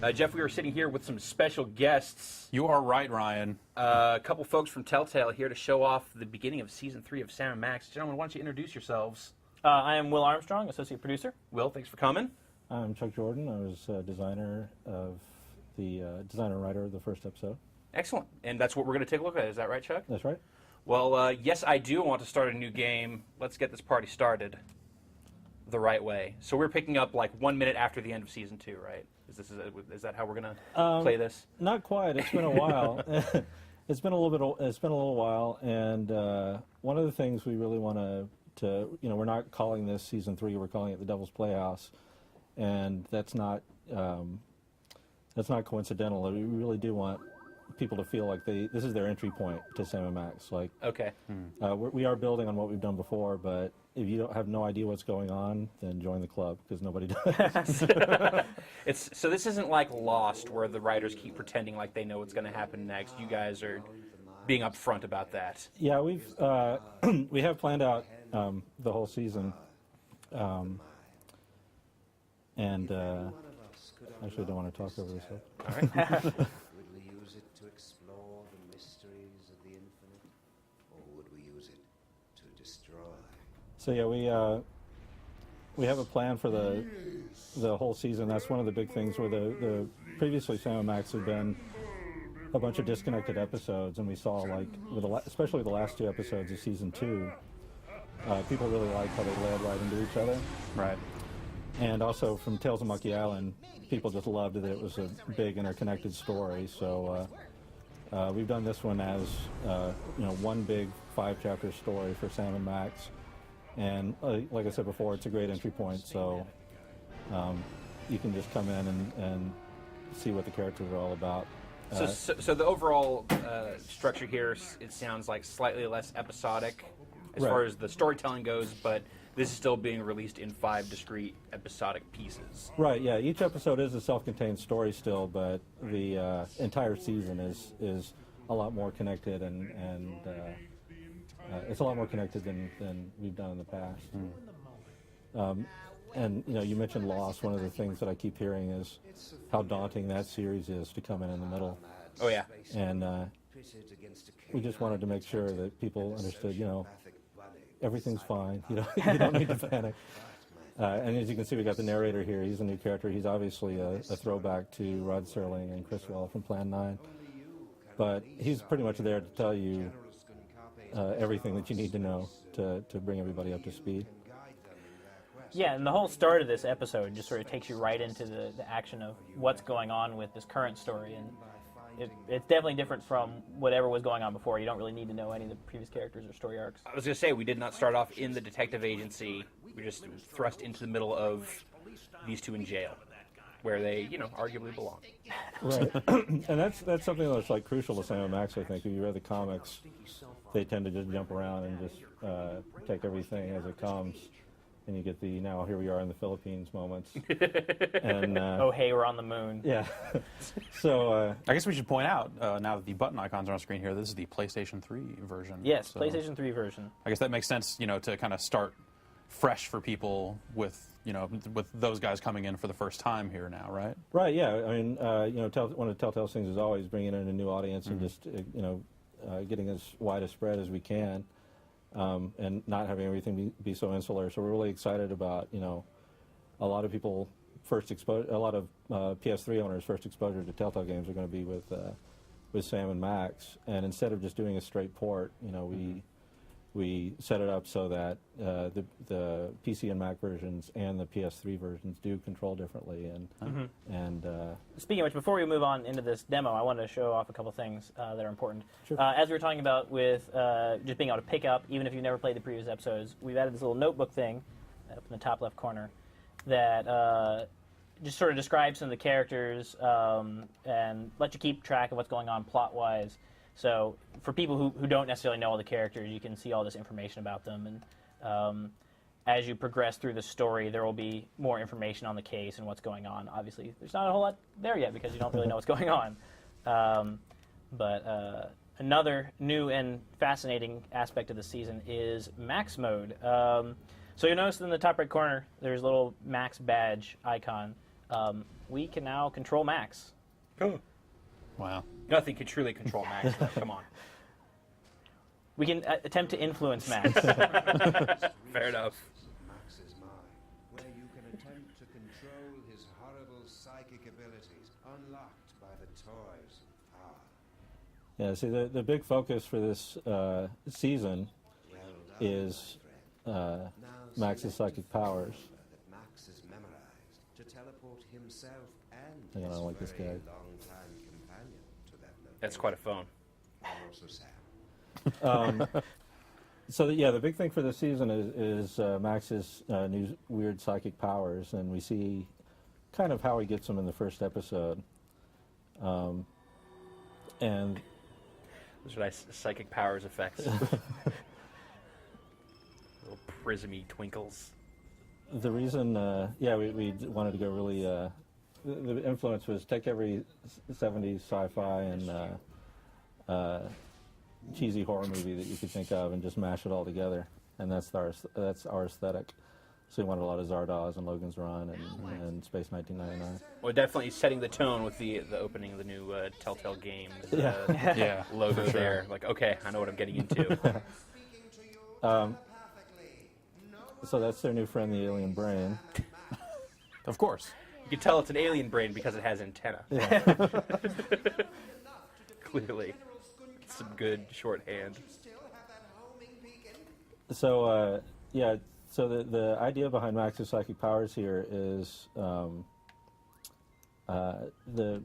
Jeff, we are sitting here with some special guests. You are right, Ryan. A couple folks from Telltale here to show off the beginning of Season 3 of Sam & Max. Gentlemen, why don't you introduce yourselves? I am Will Armstrong, Associate Producer. Will, thanks for coming. I'm Chuck Jordan. I was designer and writer of the first episode. Excellent. And that's what we're going to take a look at. Is that right, Chuck? That's right. Well, yes, I do want to start a new game. Let's get this party started the right way. So we're picking up like 1 minute after the end of Season 2, right? Is that how we're going to play this? Not quite. It's been a while. It's been a little while, and one of the things we really want to we're not calling this Season 3. We're calling it the Devil's Playhouse, and that's not coincidental. We really do want people to feel like this is their entry point to Sam & Max. Like, okay, we are building on what we've done before, but if you don't have no idea what's going on, then join the club, because nobody does. So this isn't like Lost, where the writers keep pretending like they know what's going to happen next. You guys are being upfront about that. Yeah, we have planned out the whole season, and actually don't want to talk over this. All right. Would we use it to explore the mysteries of the infinite, or would we use it to destroy? So yeah, we have a plan for the whole season. That's one of the big things. Where the previously Sam & Max had been a bunch of disconnected episodes, and we saw, like, especially the last two episodes of Season 2, people really liked how they led right into each other. Right. And also from Tales of Monkey Island, people just loved that it was a big interconnected story. So we've done this one as one big 5-chapter story for Sam & Max. And like I said before, it's a great entry point. So you can just come in and see what the characters are all about. So the overall structure here, it sounds like slightly less episodic as far as the storytelling goes, but this is still being released in 5 discrete episodic pieces. Right, yeah. Each episode is a self-contained story still, but the entire season is a lot more connected, and it's a lot more connected than we've done in the past. And you mentioned Lost. One of the things that I keep hearing is how daunting that series is to come in the middle. Oh yeah. And we just wanted to make sure that people understood, everything's fine. You don't need to panic. And as you can see, we got the narrator here. He's a new character. He's obviously a throwback to Rod Serling and Chris Well from Plan 9. But he's pretty much there to tell you everything that you need to know to bring everybody up to speed. Yeah, and the whole start of this episode just sort of takes you right into the action of what's going on with this current story, and it's definitely different from whatever was going on before. You don't really need to know any of the previous characters or story arcs. I was going to say, we did not start off in the detective agency. We just thrust into the middle of these two in jail, where they, arguably belong. Right. And that's something that's like crucial to Sam & Max, I think. If you read the comics, they tend to just jump around and just take everything as it comes. And you get the now here we are in the Philippines moments. And oh, hey, we're on the moon. Yeah. So I guess we should point out, now that the button icons are on screen here, this is the PlayStation 3 version. Yes, so PlayStation 3 version. I guess that makes sense, to kind of start fresh for people with those guys coming in for the first time here now, right? Right, yeah. I mean, one of Telltale's things is always bringing in a new audience and just, getting as wide a spread as we can. And not having everything be so insular. So we're really excited about, a lot of people a lot of PS3 owners' first exposure to Telltale games are going to be with Sam & Max. And instead of just doing a straight port, we set it up so that the PC and Mac versions and the PS3 versions do control differently. And Speaking of which, before we move on into this demo, I wanted to show off a couple things that are important. Sure. As we were talking about with just being able to pick up, even if you've never played the previous episodes, we've added this little notebook thing up in the top left corner that just sort of describes some of the characters and lets you keep track of what's going on plot-wise. So for people who don't necessarily know all the characters, you can see all this information about them. And as you progress through the story, there will be more information on the case and what's going on. Obviously, there's not a whole lot there yet because you don't really know what's going on. But another new and fascinating aspect of the season is Max mode. So you'll notice in the top right corner, there's a little Max badge icon. we can now control Max. Wow. Nothing could truly control Max, though. Come on. We can attempt to influence Max. Fair enough. Max is mine, where you can attempt to control his horrible psychic abilities, unlocked by the toys of power. Yeah, see, the big focus for this season Well done, is my friend. Now Max's select psychic the phone powers. number that Max has memorized to teleport himself and Hang on, I his don't like this very guy. long-time companion to that location. That's quite a phone. And also Sam. So the big thing for this season is Max's new weird psychic powers, and we see kind of how he gets them in the first episode. And Those are nice psychic powers effects. Little prismy twinkles. the reason, we wanted to go really. The influence was take every 70s sci-fi and cheesy horror movie that you could think of and just mash it all together, and that's our aesthetic. So we wanted a lot of Zardoz and Logan's Run and Space 1999. Well, definitely setting the tone with the opening of the new Telltale game. Yeah. Yeah. Logo there. Like, okay, I know what I'm getting into. So that's their new friend, the alien brain. Of course. You can tell it's an alien brain because it has antenna. Yeah. Clearly. Some good shorthand. So so the idea behind Max's psychic powers here is the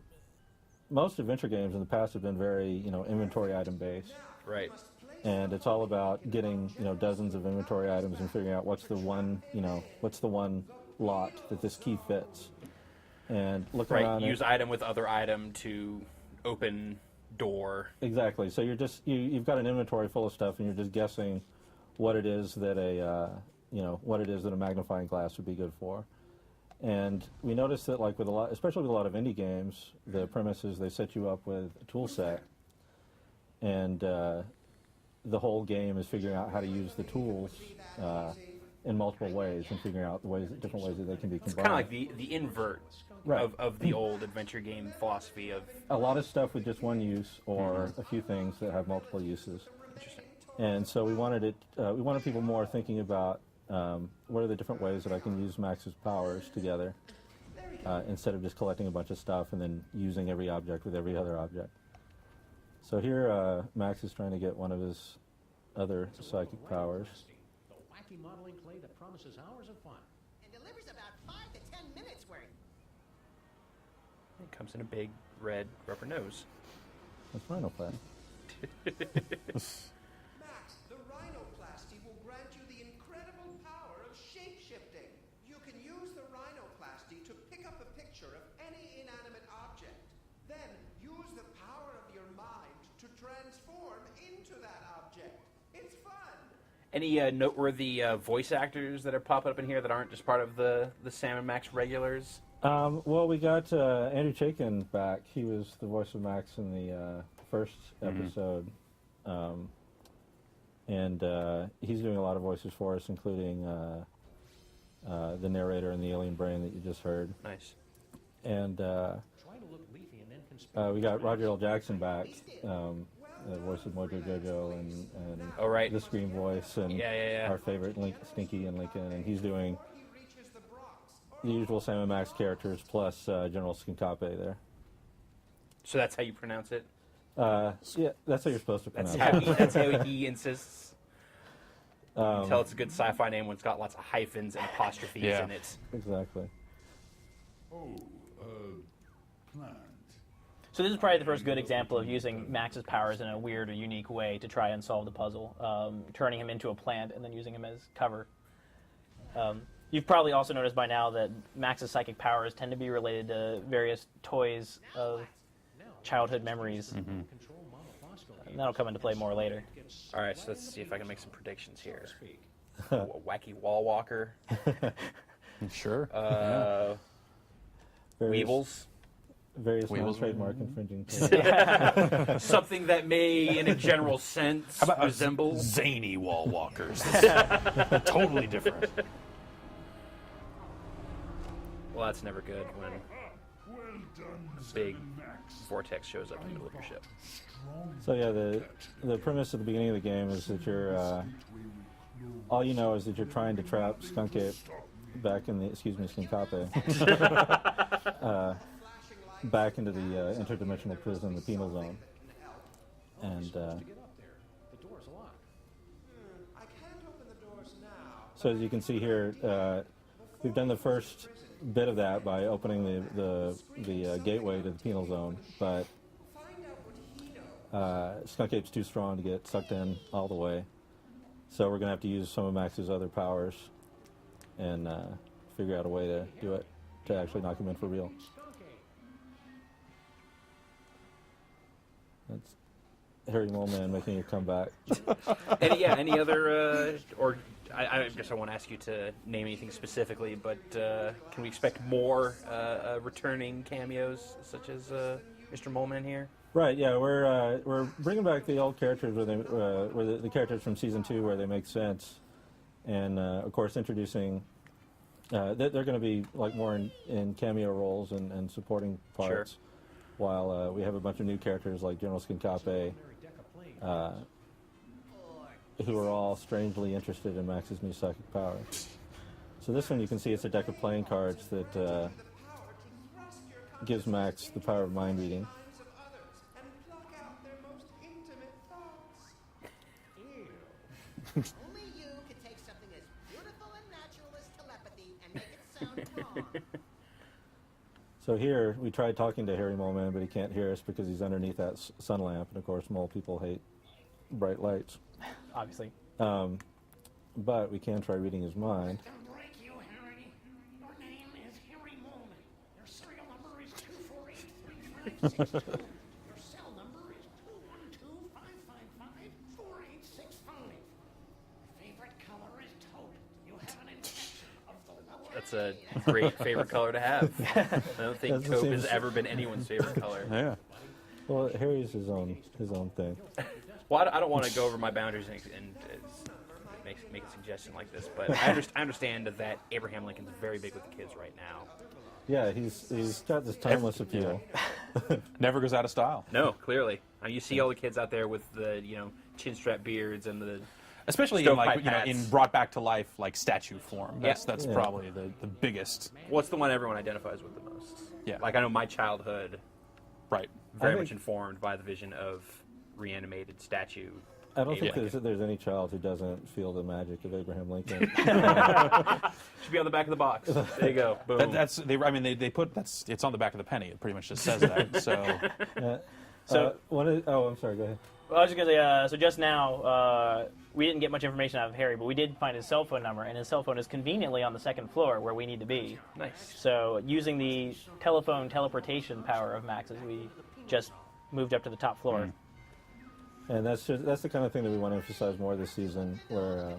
most adventure games in the past have been very inventory item based, Right. and it's all about getting dozens of inventory items and figuring out what's the one lot that this key fits, and look Right. around. Use item with other item to open door. Exactly. So you've got an inventory full of stuff, and you're just guessing what it is that a magnifying glass would be good for. And we noticed that, like especially with a lot of indie games, the premise is they set you up with a tool set, and the whole game is figuring out how to use the tools in multiple ways and figuring out different ways that they can be It's combined. kind of like the invert Right. of the old adventure game philosophy of... A lot of stuff with just one use, or a few things that have multiple uses. Interesting. And so we wanted people more thinking about what are the different ways that I can use Max's powers together, instead of just collecting a bunch of stuff and then using every object with every other object. So here, Max is trying to get one of his other psychic powers. The wacky modeling clay that promises hours of fun. And delivers about 5 to 10 minutes worth. It comes in a big red rubber nose. That's rhinoplasty. Max, the rhinoplasty will grant you the incredible power of shape-shifting. You can use the rhinoplasty to pick up a picture of any inanimate object. Then use the power of your mind to transform into that object. It's fun. Any noteworthy voice actors that are popping up in here that aren't just part of the Sam and Max regulars? Well, we got Andrew Chaikin back. He was the voice of Max in the first episode. And he's doing a lot of voices for us, including the narrator and the alien brain that you just heard. Nice. And Try to look leafy and inconspicuous. we got Roger L. Jackson back, the voice of Mojo Jojo and Oh, right. the Scream voice, and Yeah. our favorite Stinky and Lincoln. And he's doing the usual Sam and Max characters plus General Skincape there. So that's how you pronounce it? Yeah, that's how you're supposed to pronounce That's it. how he insists. You can tell it's a good sci-fi name when it's got lots of hyphens and apostrophes Yeah. in it. Exactly. Plant. So this is probably the first good example of using Max's powers in a weird or unique way to try and solve the puzzle, turning him into a plant and then using him as cover. You've probably also noticed by now that Max's psychic powers tend to be related to various toys of childhood memories. Control monoplastic. And that'll come into play more later. All right, so let's see if I can make some predictions here. A wacky wall walker. Sure. Various, Weebles. Various Weebles. non-trademark infringing toys. Something that may, in a general sense, How about resemble... zany wall walkers? Totally different. Well, that's never good when a big vortex shows up in the middle of your ship. So yeah, the premise at the beginning of the game is that you're all you know is that you're trying to trap Skunkape back in the Skunkape back into the interdimensional prison, the penal zone, and To get up there, the door's locked. I can't open the doors now. so as you can see here, we've done the first bit of that by opening the gateway to the penal zone, but Find out what he knows. Skunkape's too strong to get sucked in all the way. So we're going to have to use some of Max's other powers and figure out a way to do it, to actually knock him in for real. That's Harry Moleman making a comeback. Any other, or I guess I won't ask you to name anything specifically, but can we expect more returning cameos such as Mr. Moleman here? Right, yeah, we're bringing back the old characters where the characters from season 2 where they make sense, and of course introducing. They're going to be like more in cameo roles and supporting parts, Sure. while we have a bunch of new characters like General Skunkape, who are all strangely interested in Max's new psychic power. So this one you can see it's a deck of playing cards that gives Max the power of mind reading. Minds of others and pluck out their most intimate thoughts. Only you can take something as beautiful and natural as telepathy and make it sound wrong. So here we tried talking to Harry Moleman, but he can't hear us because he's underneath that sun lamp, and of course mole people hate bright lights. Obviously. But we can try reading his mind. Don't break you, Harry. Your name is Harry Moleman. Your serial number is 2483562. Your cell number is 212-555-4865. Favorite color is taupe. You have an infection of the lower That's a great favorite color to have. I don't think That's the taupe same has as- ever been anyone's favorite color. Yeah. Well, Harry's his own thing. Well, I don't want to go over my boundaries and make a suggestion like this, but I understand that Abraham Lincoln's very big with the kids right now. Yeah, he's got this timeless appeal. Never goes out of style. No, clearly. I mean, you see all the kids out there with the chin strap beards and the Especially in Stovepipe like hats. in brought back to life like statue form. That's Yeah. that's Yeah. probably the biggest. what's the one everyone identifies with the most? Yeah. Like I know my childhood Right. very I much think- informed by the vision of reanimated statue. I don't think Abraham. there's any child who doesn't feel the magic of Abraham Lincoln. Should be on the back of the box. There you go. Boom. That's they put it's on the back of the penny. It pretty much just says that. So I'm sorry. Go ahead. Well, I was just going to say, so just now, we didn't get much information out of Harry, but we did find his cell phone number, and his cell phone is conveniently on the second floor where we need to be. Nice. So using the telephone teleportation power of Max's, we just moved up to the top floor. And that's the kind of thing that we want to emphasize more this season, where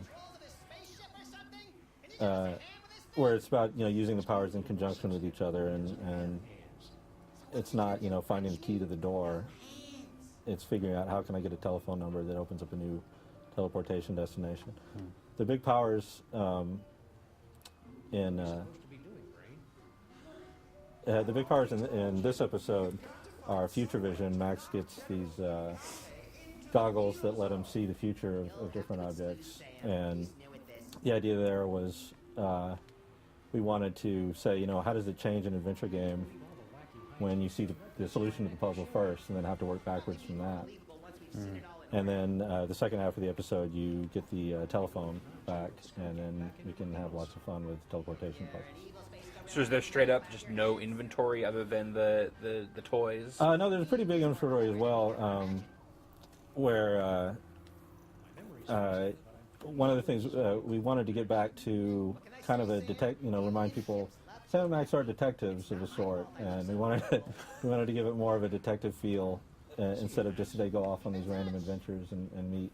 it's about using the powers in conjunction with each other, and it's not finding the key to the door. It's figuring out how can I get a telephone number that opens up a new teleportation destination. The big powers in this episode are future vision. Max gets these goggles that let him see the future of different objects, and the idea there was we wanted to say, how does it change an adventure game when you see the solution to the puzzle first and then have to work backwards from that. And then the second half of the episode, you get the telephone back, and then we can have lots of fun with teleportation puzzles. So is there straight up just no inventory other than the toys? No, there's a pretty big inventory as well, where one of the things we wanted to get back to kind of a remind people, Sam and Max are detectives of a sort, and we wanted to give it more of a detective feel instead of just they go off on these random adventures and meet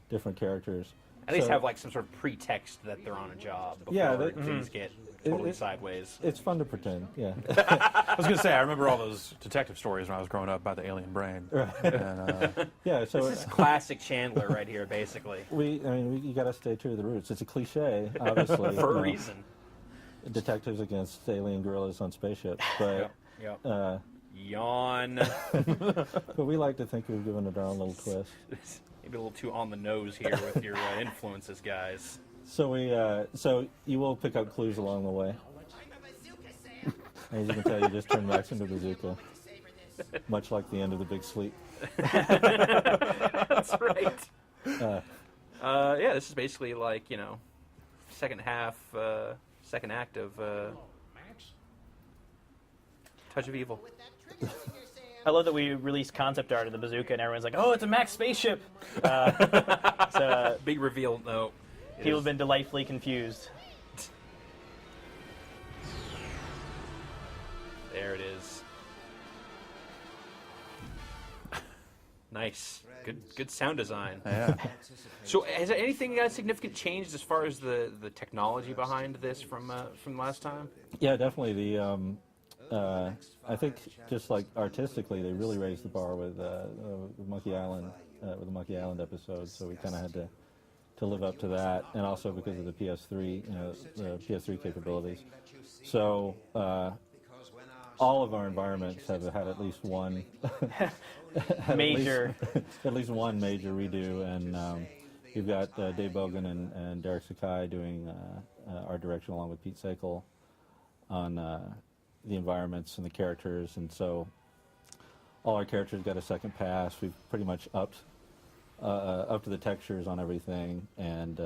different characters. At least So- have like some sort of pretext that they're on a job before Yeah, things get totally sideways. It's fun to pretend, yeah. I was going to say I remember all those detective stories when I was growing up about the alien brain. And, Yeah, so This is classic Chandler right here, basically, you got to stay true to the roots. It's a cliche, obviously. for a you know. reason. detectives against alien gorillas on spaceships. But Yep. Yawn. but we like to think we've given it our own little twist. Maybe a little too on the nose here with your influences, guys. So so you will pick up clues along the way. I'm a bazooka, Sam. As you can tell, you just turned Max into a bazooka, Savor this. much like the end of The Big Sleep. That's right. Yeah, this is basically like, second act of Max? Touch of Evil. With that trigger finger, Sam. I love that we released concept art of the bazooka, and everyone's like, "Oh, it's a Max spaceship." So Big reveal, no. It people is- have been delightfully confused. There it is. Nice. Good sound design. Yeah. So has anything significant changed as far as the technology behind this from last time? Yeah, definitely. I think just like artistically, they really raised the bar with Monkey Island, with the Monkey Island episode. So we kind of had to live up to that, and also because of the PS3, the PS3 capabilities. So all of our environments have had at least one Major. at least one major redo, and you've got Dave Bogan and Derek Sakai doing art direction along with Pete Sakel on the environments and the characters, and so all our characters got a second pass. We've pretty much upped to the textures on everything, and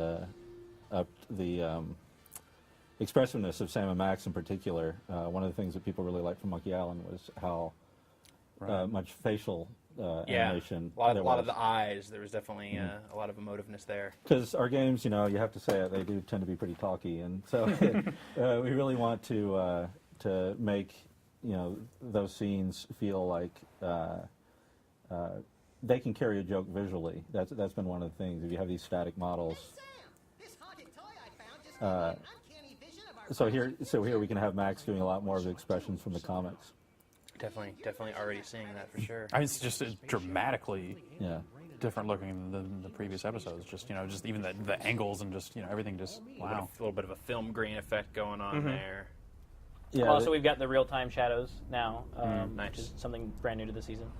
upped the expressiveness of Sam and Max in particular. One of the things that people really liked from Monkey Island was how much facial animation a lot there of was. the eyes. There was definitely a lot of emotiveness there. Because our games, you have to say it, they do tend to be pretty talky, and so we really want to make those scenes feel like they can carry a joke visually. That's been one of the things. If you have these static models, Sam, this haunted toy I found just gave me an uncanny vision of our so here we can have Max doing a lot more of the expressions from the comics. Definitely already seeing that for sure. I mean, it's just dramatically Yeah. different looking than the previous episodes. Just just even the angles and just everything. Just wow. A little bit of a film grain effect going on there. Yeah. Also, we've got the real-time shadows now, Nice. which is something brand new to the season.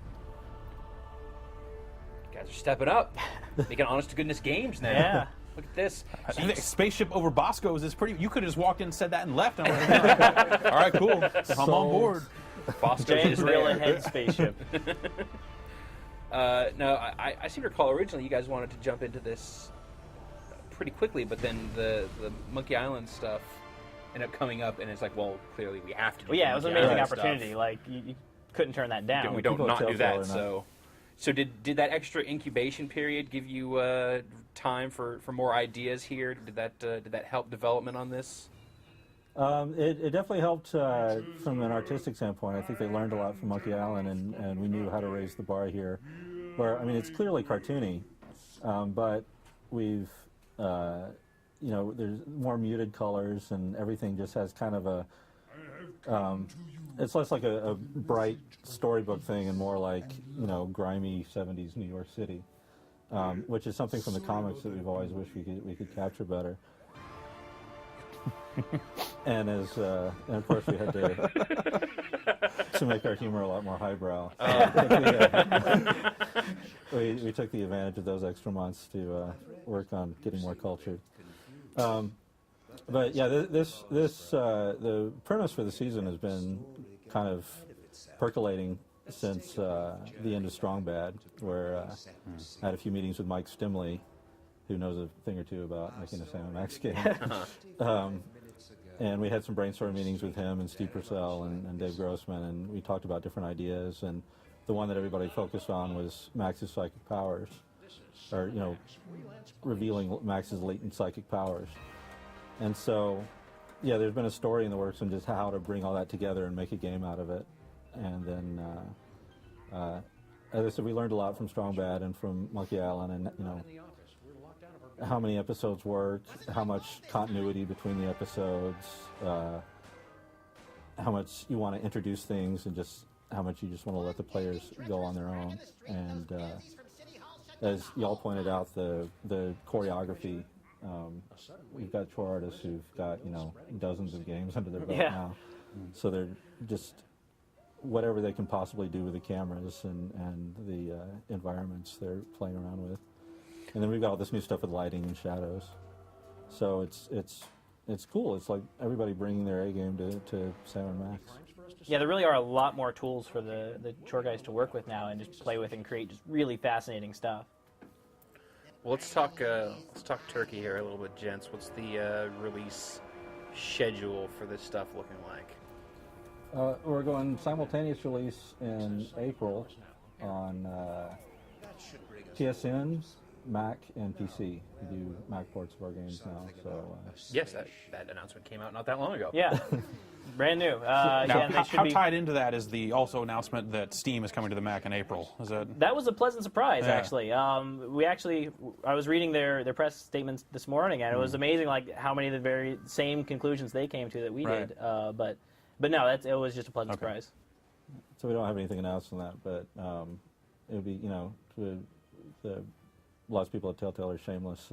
Guys are stepping up, making honest to goodness games now. Yeah. Look at this. I think spaceship over Bosco's is pretty. You could have just walked in and said that and left. And I'm like, all right, cool. I'm on board. Bosco's James is Real there. Ahead spaceship. No, I seem to recall originally you guys wanted to jump into this pretty quickly, but then the Monkey Island stuff ended up coming up, and it's like, well, clearly we have to do Well, yeah, it was an Monkey amazing Island opportunity. stuff. Like you couldn't turn that down. We don't People not do Telltale that. or not. So did that extra incubation period give you time for more ideas here? Did that help development on this? It definitely helped from an artistic standpoint. I think they learned a lot from Monkey Island, and we knew how to raise the bar here. Where, I mean, it's clearly cartoony, but we've, there's more muted colors, and everything just has kind of a, it's less like a bright storybook thing and more like, grimy 70s New York City, which is something from the comics that we've always wished we could capture better. And of course we had to make our humor a lot more highbrow. We took the advantage of those extra months to work on getting more cultured. But yeah, the premise for the season has been kind of percolating since the end of Strong Bad, where I had a few meetings with Mike Stimley, who knows a thing or two about making a Sam and Max game. And we had some brainstorm meetings with him and Steve Purcell and Dave Grossman, and we talked about different ideas. And the one that everybody focused on was Max's psychic powers, or revealing Max's latent psychic powers. And so, yeah, there's been a story in the works on just how to bring all that together and make a game out of it. And then, as I said, we learned a lot from Strong Bad and from Monkey Island, and how many episodes work, how much continuity between the episodes, how much you want to introduce things, and just how much you just want to let the players go on their own. And as y'all pointed out, the choreography we've got chore artists who've got dozens of games under their belt Yeah. now, so they're just whatever they can possibly do with the cameras and the environments they're playing around with. And then we've got all this new stuff with lighting and shadows. So it's cool. It's like everybody bringing their A game to Sam and Max. Yeah, there really are a lot more tools for the chore guys to work with now and just play with and create just really fascinating stuff. Well, let's talk turkey here a little bit, gents. What's the release schedule for this stuff looking like? We're going simultaneous release in April on PSN, Mac, and PC. We do Mac ports of our games now. So Yes, that announcement came out not that long ago. Yeah, brand new. Now, Yeah, and they should how be. tied into that is the also announcement that Steam is coming to the Mac in April? Is that? That was a pleasant surprise, Yeah. actually. I was reading their press statements this morning, and it was amazing, like how many of the very same conclusions they came to that we Right. did. But no, it was just a pleasant Okay. surprise. So we don't have anything announced on that, but it would be, lots of people at Telltale are shameless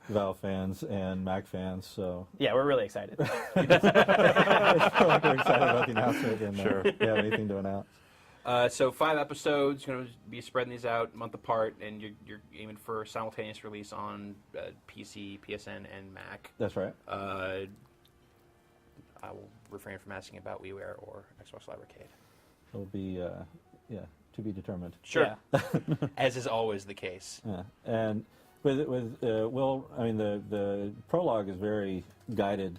Valve fans and Mac fans, so Yeah, we're really excited. I feel like we're excited about the announcement and Sure. we have anything to announce. So 5 episodes, going to be spreading these out a month apart, and you're aiming for simultaneous release on PC, PSN, and Mac. That's right. I will refrain from asking about WiiWare or Xbox Live Arcade. It'll be, to be determined. Sure. Yeah. As is always the case. Yeah, and with Will, I mean the prologue is very guided,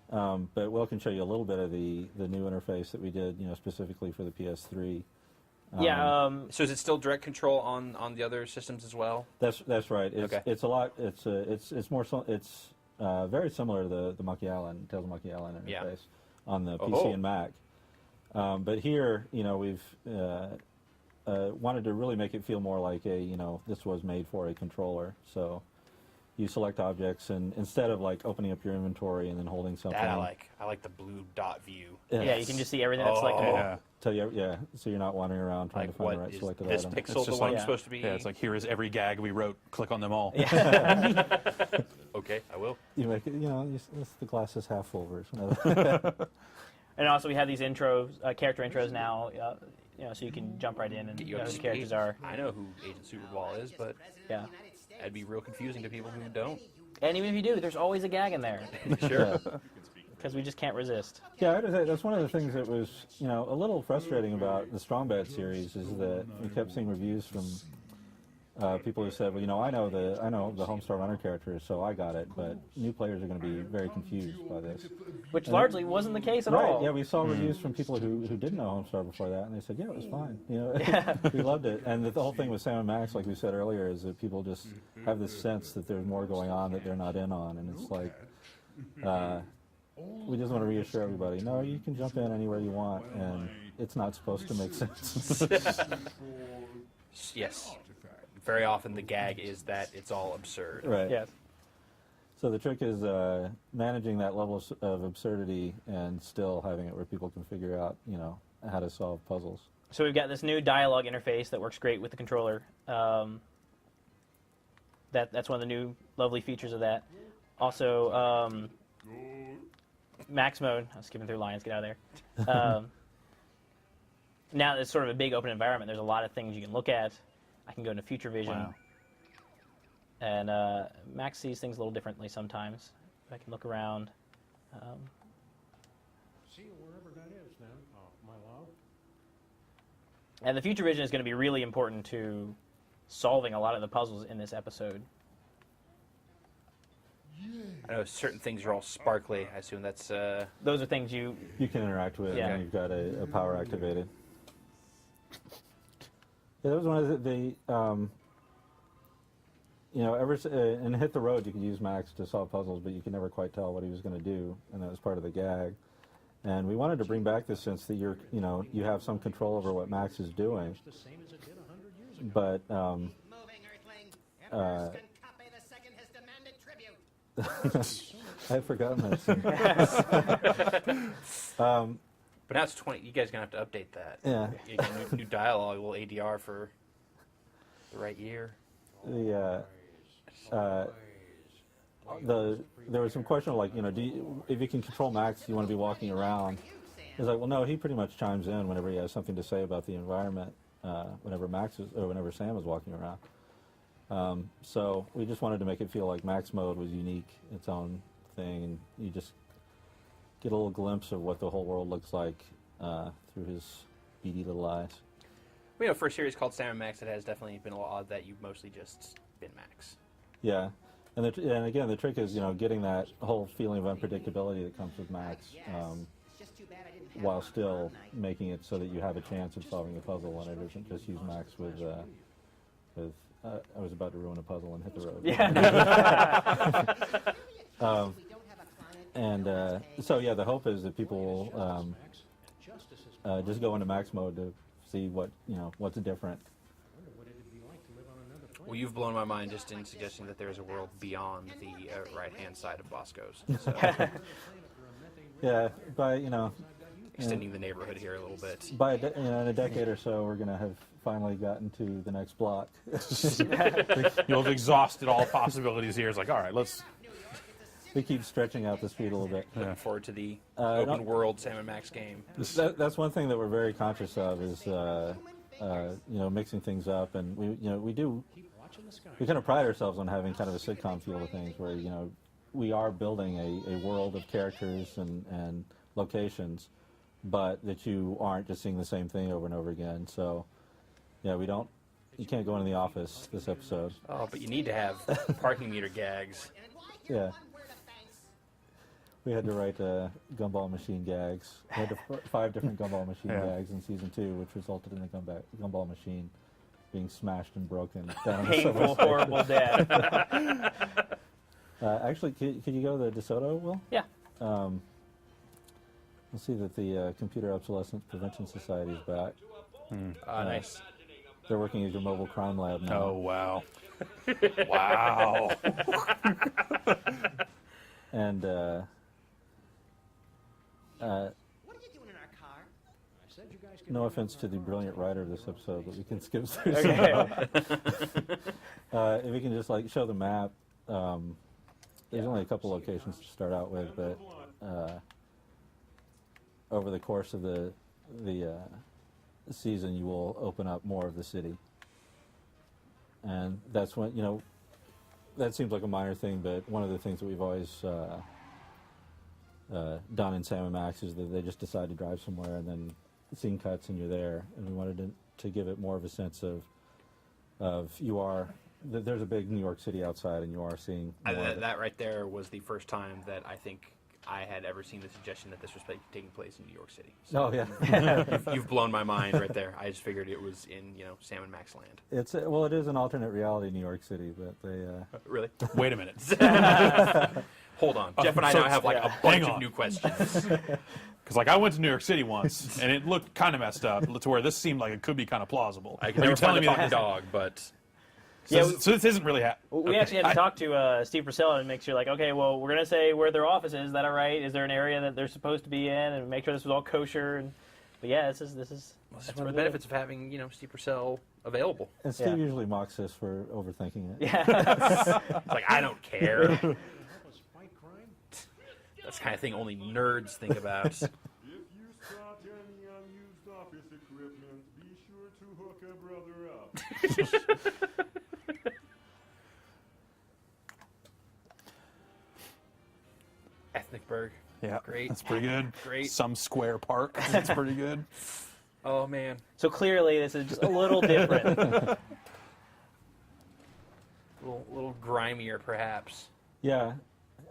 but Will can show you a little bit of the new interface that we did, specifically for the PS3. Yeah, So is it still direct control on the other systems as well? That's right. It's Okay. it's a lot. It's more it's very similar to the Monkey Island Tales of Monkey Island interface Yeah. on the Oh. PC and Mac. But here, we've wanted to really make it feel more like this was made for a controller. So you select objects, and instead of like opening up your inventory and then holding something, That I like. I like the blue dot view. yeah, you can just see everything that's Oh. selectable. Yeah. tell you, so you're not wandering around trying Like to find what the right is selected this item. pixel It's the just one like- supposed to be? Yeah, it's like here is every gag we wrote. Click on them all. Okay, I will. You make it, it's the glass is half full version of it. And also, we have these intros, character intros now, so you can jump right in and Get know up who to the characters speed. are. I know who Agent Superball is, but Yeah. that'd be real confusing to people who don't. And even if you do, there's always a gag in there Sure. because we just can't resist. Yeah, I have to say, that's one of the things that was, a little frustrating about the Strong Bad series is that we kept seeing reviews from people who said, well, I know the Homestar Runner character, so I got it, but new players are going to be very confused by this. Which largely wasn't the case at Right? all. Yeah, we saw reviews from people who didn't know Homestar before that, and they said, yeah, it was fine. We loved it. And the whole thing with Sam and Max, like we said earlier, is that people just have this sense that there's more going on that they're not in on, and it's like. We just want to reassure everybody, no, you can jump in anywhere you want, and it's not supposed to make sense. Yes. Very often the gag is that it's all absurd. Right. Yes. So the trick is managing that level of absurdity and still having it where people can figure out, how to solve puzzles. So we've got this new dialogue interface that works great with the controller. That's one of the new lovely features of that. Also, Max mode. I was skipping through lines. Get out of there. Now it's sort of a big open environment. There's a lot of things you can look at. I can go into future vision. Wow. And Max sees things a little differently sometimes. I can look around. See wherever that is then. Oh, my love. And the future vision is going to be really important to solving a lot of the puzzles in this episode. I know certain things are all sparkly. I assume that's Those are things you... You can interact with, Yeah. and you've got a power activated. Yeah, that was one of and Hit the Road, you could use Max to solve puzzles, but you could never quite tell what he was going to do, and that was part of the gag. And we wanted to bring back this sense that you have some control over what Max is doing, The same as it did 100 years ago. but Moving, Earthling. Emperor's Concape II has demanded tribute. I had forgotten that scene. But now it's 20. You guys are gonna have to update that. Yeah. You get new dialogue, will ADR for the right year. there was some question like, if you can control Max, do you want to be walking around? It's like, well, no, he pretty much chimes in whenever he has something to say about the environment. Whenever whenever Sam is walking around. So we just wanted to make it feel like Max mode was unique, its own thing, and you just get a little glimpse of what the whole world looks like through his beady little eyes. Well, for a series called Sam and Max, it has definitely been a little odd that you've mostly just been Max. Yeah, and again, the trick is getting that whole feeling of unpredictability that comes with Max, while still making it so that you have a chance of solving the puzzle, and it isn't just use Max with. I was about to ruin a puzzle and hit the road. Yeah. So yeah, the hope is that people will just go into Max mode to see what's different. Well, you've blown my mind just in suggesting that there's a world beyond the right-hand side of Bosco's. So, Yeah, by extending the neighborhood here a little bit. by in a decade or so, we're gonna have finally gotten to the next block. You'll have exhausted all possibilities here. It's like, all right, let's. We keep stretching out the speed a little bit. Looking forward to the no- open world Sam and Max game. That's one thing that we're very conscious of is mixing things up, and we kind of pride ourselves on having kind of a sitcom feel to things, where we are building a world of characters and locations, but that you aren't just seeing the same thing over and over again. So yeah, you can't go into the office this episode. Oh, but you need to have parking meter gags. Yeah. We had to write gumball machine gags. We had 5 different gumball machine gags in season 2, which resulted in the gumball machine being smashed and broken down the Painful, subway horrible death. Actually, could you go to the DeSoto, Will? Yeah. We'll see that the Computer Obsolescence Prevention Society is back. Nice. They're working as your mobile crime lab now. Oh wow! Wow! And What are you doing in our car? no offense to the brilliant writer of this episode, but we can skip through Okay. if we can just show the map. There's only a couple locations to start out with, but over the course of the season, you will open up more of the city, and that's when that seems like a minor thing, but one of the things that we've always done in Sam and Max is that they just decide to drive somewhere, and then the scene cuts and you're there, and we wanted to give it more of a sense of there's a big New York City outside, and you are seeing more of it. That right there was the first time that I think I had ever seen the suggestion that this was taking place in New York City. So Oh yeah. you've blown my mind right there. I just figured it was in Sam and Max land. It is an alternate reality, New York City, but they. Really? Wait a minute. Hold on. Jeff and I so now have a hang bunch of on. new questions. Because I went to New York City once, and it looked kind of messed up to where this seemed like it could be kind of plausible. I Are can you never find telling a me talking that? dog, but So this isn't really happening. We actually had to talk to Steve Priscilla and make sure, okay, well, we're going to say where their office is. Is that all right? Is there an area that they're supposed to be in? And make sure this was all kosher. But yeah, this is that's one of the benefits of having Steve Purcell available. And Steve Yeah. usually mocks us for overthinking it. Yeah. It's like, I don't care. That's the kind of thing only nerds think about. If you spot any unused office equipment, be sure to hook a brother up. Ethnicburg. Yeah, Great. That's pretty good. Great. Some square park. That's pretty good. Oh, man. So clearly, this is just a little different. A little grimier, perhaps. Yeah,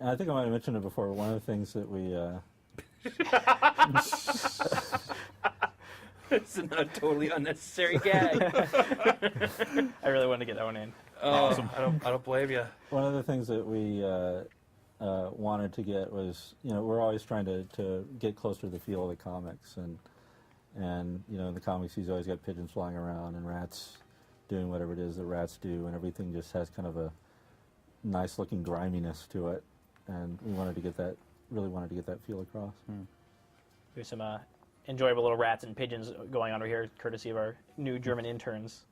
and I think I might have mentioned it before. One of the things that we It's a totally unnecessary gag. I really wanted to get that one in. Awesome. I don't blame you. one of the things that we wanted to get was we're always trying to get closer to the feel of the comics, and in the comics he's always got pigeons flying around and rats doing whatever it is that rats do, and everything just has kind of a nice looking griminess to it, and we wanted to get that feel across. There's some enjoyable little rats and pigeons going on over here, courtesy of our new German interns.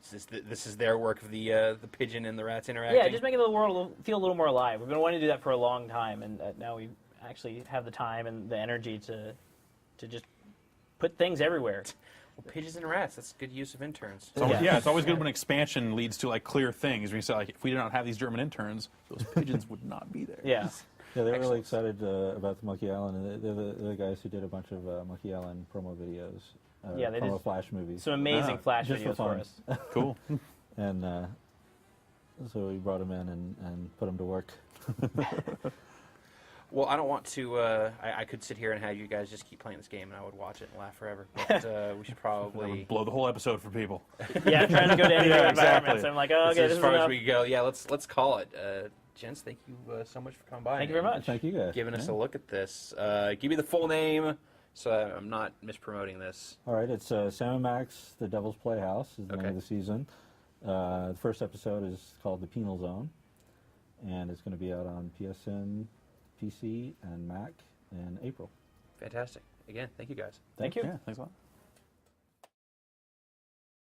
This is their work of the pigeon and the rats interacting. Yeah, just making the world feel a little more alive. We've been wanting to do that for a long time, and now we actually have the time and the energy to just put things everywhere. Well, pigeons and rats. That's good use of interns. It's always, Yeah. yeah, it's always good when expansion leads to like clear things. When you say like, if we did not have these German interns, those pigeons would not be there. Yeah. Yeah, they're really Excellent. excited about the Monkey Island, and they're the guys who did a bunch of Monkey Island promo videos, Yeah, they promo did Flash movies, Some amazing Flash just for videos for fun. us. Cool. and so we brought them in and put them to work. Well, I don't want to. I could sit here and have you guys just keep playing this game, and I would watch it and laugh forever. But we should That probably. would blow the whole episode for people. Yeah, trying to go to any Yeah, environments. exactly. I'm like, oh, This okay, is this as is far as enough. we can go. Yeah, let's call it. Gents, thank you so much for coming by. Thank you very and much. Thank you guys. Giving us a look at this. Give me the full name, so I'm not mispromoting this. All right, it's Sam and Max, The Devil's Playhouse is the name Okay. of the season. The first episode is called The Penal Zone, and it's going to be out on PSN, PC, and Mac in April. Fantastic. Again, thank you guys. Thank you. Yeah, thanks a lot.